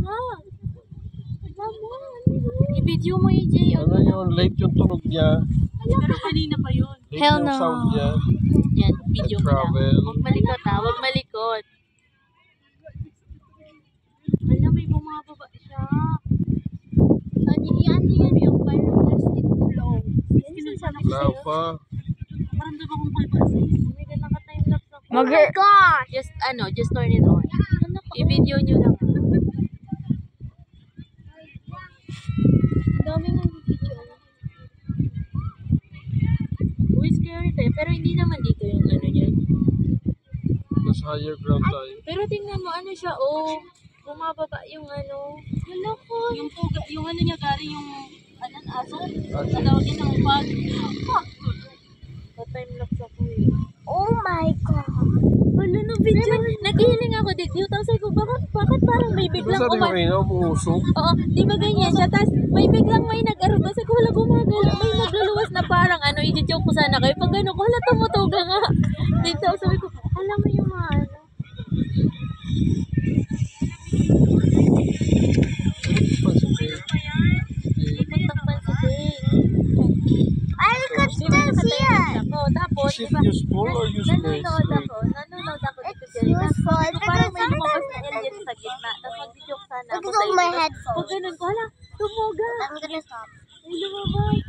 nga. Mama, i-video mo yung Jay. Ano yun? Late yung tunog niya. Pero kanina pa yun. Late Hell yung no. sound niya. Yan, video mo lang. Travel. Huwag malikot ha, huwag malikot. Alam, may bumababa siya. Ano yan yung pyroclastic flow. Yan yung sabi ko Wala sa'yo. pa. Parang daw akong palpasis. Oh my God, naka-timelapse ako. Oh my gosh! Just turn it on. I-video nyo lang ha. Dami ng video. Uy, scary tayo. Pero hindi naman dito yung ano niya. Mas higher ground tayo. Pero tingnan mo, ano siya, oh. Bumababa yung ano. Hala ko. Yung ano niya galing yung aso. Sa tawagin ng pag. Pa-timelapse ako eh. Oh my God. Hala ng video. Naghihiling ako. Dito sabi ko, bakit parang may biglang Basta di mo kayo umuusok. Oo, di ba ganyan siya? Tapos may biglang may nag-aruga. Sabi ko, wala gumagala. May nagluluwas na parang ano, i-joke ko sana kayo. Pag gano'n ko, hala tumutuga nga. Dito, sabi ko, alam mo yung mga ano. Ipuntakpan si Ding. I could still see it. Tapos, Is it diba, useful or useless? nanonood ako dito dyan. Tapos, parang may lumabas na alien sa gitna. Tapos, mag-joke sana ako sa inyo. Pag ganun ko, hala, tumuga. I'm gonna stop. May lumabas.